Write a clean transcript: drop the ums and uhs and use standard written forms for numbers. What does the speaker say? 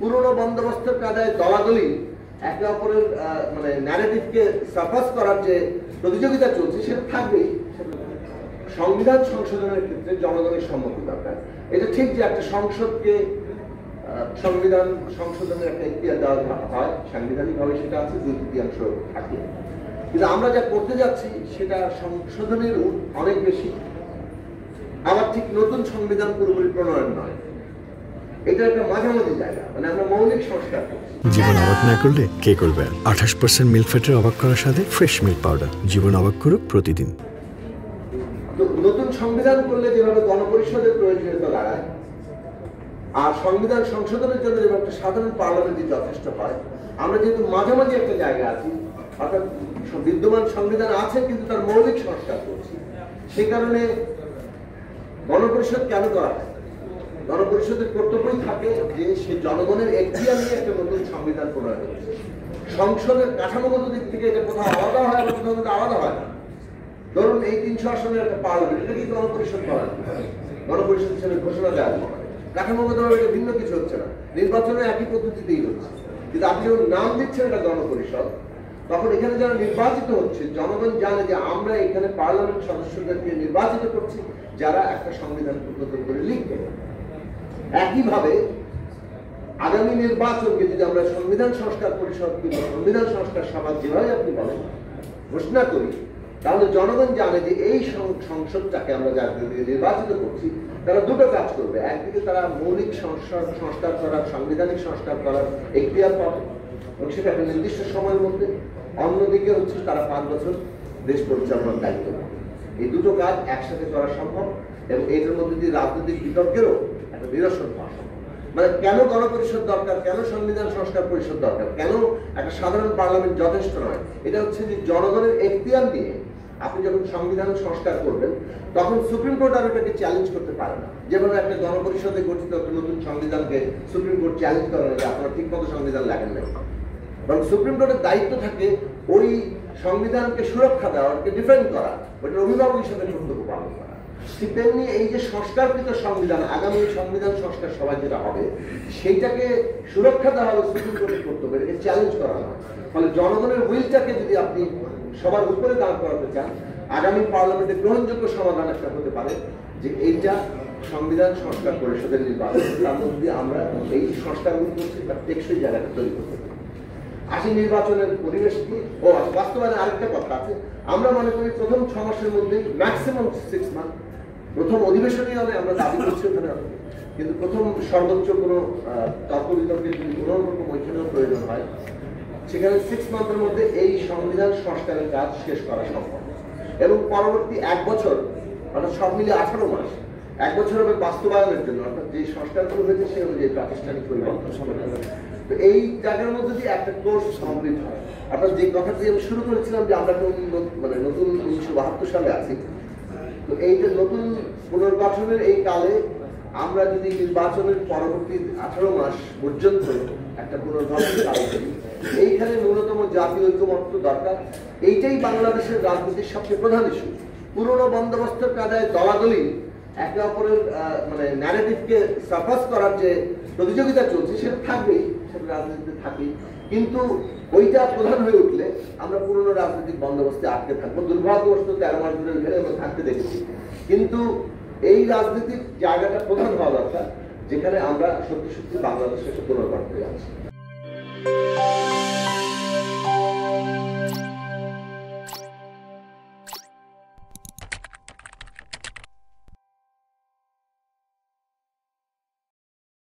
পুরনো বন্দোবস্তের কায়দায় দলাদলি একে অপরের মানে ন্যারেটিভকে সারপাস করার যে প্রতিযোগিতা চলছে সেটা থাকবেই। সংবিধান সংশোধনের ক্ষেত্রে জনগণের সম্মতি দরকার। এটা ঠিক যে একটা সংসদকে সংবিধান সংশোধনের একটা এখতিয়ার দেওয়া হয়, সাংবিধানিকভাবে সেটা আছে, 2/3 থাকে। কিন্তু আমরা যা করতে যাচ্ছি সেটা সংশোধনের অনেক বেশি, আবার ঠিক নতুন সংবিধান পুরোপুরি প্রণয়ন নয়। এটা একটা মাঝামাঝি জায়গা, মানে আমরা মৌলিক সংস্কার করছি। জীবন অবাক না করলে কে করবে? 28% মিল্ক ফ্যাটের অবাক করার সাথে ফ্রেশ মিল্ক পাউডার। জীবন অবাক করুক প্রতিদিন। তো নতুন সংবিধান করলে যেভাবে গণপরিষদের প্রয়োজনীয়তা দাঁড়ায়, আর সংবিধান সংশোধনের জন্য যেভাবে সাধারণ পার্লামেন্টই যথেষ্ট হয়, আমরা যেহেতু মাঝামাঝি একটা জায়গা আছি, অর্থাৎ বিদ্যমান সংবিধান আছে কিন্তু তার মৌলিক সংস্কার করছি, সে কারণে গণপরিষদ কেন করা হয়? গণপরিষদের কর্তব্যই থাকে যে সে জনগণের এখতিয়ার নিয়ে একটা নতুন সংবিধান প্রণয়ন করছে। সংসদের কাঠামোগত দিক থেকে এটা কোথাও আলাদা হয়, আবার কোথাও আলাদা হয় না। ধরুন এই 300 আসনের একটা পার্লামেন্ট, এটা কি গণপরিষদ করা? গণপরিষদ হিসেবে ঘোষণা দেওয়া হয়, কাঠামোগতভাবে এটা ভিন্ন কিছু হচ্ছে না, নির্বাচনে একই পদ্ধতিতেই হচ্ছে। কিন্তু আপনি যখন নাম দিচ্ছেন এটা গণপরিষদ, তখন এখানে যারা নির্বাচিত হচ্ছে জনগণ জানে যে আমরা এখানে পার্লামেন্ট সদস্যদেরকে নির্বাচিত করছি যারা একটা সংবিধান নতুন করে লিখবে। একইভাবে আগামী নির্বাচনকে যদি আমরা সংবিধান সংস্কার পরিষদ কিংবা সংবিধান সংস্কার সভা যেভাবে আপনি বলেন ঘোষণা করি, তাহলে জনগণ জানে যে এই সংসদটাকে আমরা যাদেরকে নির্বাচিত করছি তারা দুটো কাজ করবে। একদিকে তারা মৌলিক সংস্কার করার, সাংবিধানিক সংস্কার করার এখতিয়ার পাবে এবং সেটা একটা নির্দিষ্ট সময়ের মধ্যে। অন্যদিকে হচ্ছে তারা 5 বছর দেশ পরিচালনার দায়িত্ব পাবে। এই দুটো কাজ একসাথে করা সম্ভব এবং এটার মধ্যে দিয়ে রাজনৈতিক বিতর্কেরও একটা নিরসন হওয়া সম্ভব। মানে কেন গণপরিষদ দরকার, কেন সংবিধান সংস্কার পরিষদ দরকার, কেন একটা সাধারণ পার্লামেন্ট যথেষ্ট নয়, এটা হচ্ছে যে জনগণের এখতিয়ার নিয়ে আপনি যখন সংবিধান সংস্কার করবেন তখন সুপ্রিম কোর্ট আর এটাকে চ্যালেঞ্জ করতে পারে না। যেভাবে একটা গণপরিষদে গঠিত একটা নতুন সংবিধানকে সুপ্রিম কোর্ট চ্যালেঞ্জ করে না যে আপনারা ঠিক মতো সংবিধান লেখেন নাই, বরং সুপ্রিম কোর্টের দায়িত্ব থাকে ওই সংবিধানকে সুরক্ষা দেওয়া, ওটাকে ডিফেন্ড করা, ওইটার অভিভাবক হিসেবে কর্তব্য পালন করা। ঠিক তেমনি এই যে সংস্কারকৃত সংবিধান, আগামী সংবিধান সংস্কার সভা যেটা হবে সেইটাকে সুরক্ষা দেওয়া হবে সুপ্রিম কোর্টের কর্তব্য, এটাকে চ্যালেঞ্জ করা হয়। ফলে জনগণের উইলটাকে যদি আপনি সবার উপরে দাঁড় করাতে চান, আগামী পার্লামেন্টে গ্রহণযোগ্য সমাধান একটা হতে পারে যে এইটা সংবিধান সংস্কার পরিষদের নির্বাচন, তার মধ্যে আমরা এই সংস্কারগুলো করছি তার টেকসই জায়গাটা তৈরি করতে পারি। আসি নির্বাচনের পরিবেশ কি ও বাস্তবায়নে আরেকটা কথা আছে। আমরা মনে করি প্রথম 6 মাসের মধ্যে, ম্যাক্সিমাম 6 মান্থ, প্রথম অধিবেশনই হবে, আমরা দাবি করছি ওখানে হবে, কিন্তু প্রথম সর্বোচ্চ কোনো তর্ক বিতর্কের যদি কোনো রকম ঐক্যের প্রয়োজন হয় সেখানে 6 মান্থের মধ্যে এই সংবিধান সংস্কারের কাজ শেষ করা সম্ভব এবং পরবর্তী 1 বছর, অর্থাৎ সব মিলিয়ে 18 মাস, 1 বছর হবে বাস্তবায়নের জন্য, অর্থাৎ যে সংস্কারগুলো হয়েছে সে অনুযায়ী প্রাতিষ্ঠানিক পরিবর্তন। তো এই জায়গার মধ্যে দিয়ে একটা কোর্স কমপ্লিট হয়। আপনার যে কথা দিয়ে আমি শুরু করেছিলাম যে আমরা মানে নতুন 1972 সালে আছি, তো এইটা নতুন পুনর্গঠনের এই কালে আমরা যদি নির্বাচনের পরবর্তী 18 মাস পর্যন্ত একটা পুনর্গঠন কাজ করি, এইখানে ন্যূনতম জাতীয় ঐক্যমত্য দরকার। এইটাই বাংলাদেশের রাজনীতির সবচেয়ে প্রধান ইস্যু। পুরনো বন্দোবস্তের কায়দায় দলাদলি একে অপরের মানে ন্যারেটিভকে সারপাস করার যে প্রতিযোগিতা চলছে সেটা থাকবেই, সেটা রাজনীতিতে থাকেই, কিন্তু ওইটা প্রধান হয়ে উঠলে আমরা পুরনো রাজনৈতিক বন্দোবস্তে আটকে থাকবো। দুর্ভাগ্যবশত 13 মাস ধরে আমরা থাকতে দেখেছি। কিন্তু এই রাজনীতির জায়গাটা প্রধান হওয়া দরকার যেখানে আমরা সত্যি সত্যি বাংলাদেশের পুনর্গঠন করে যাচ্ছি।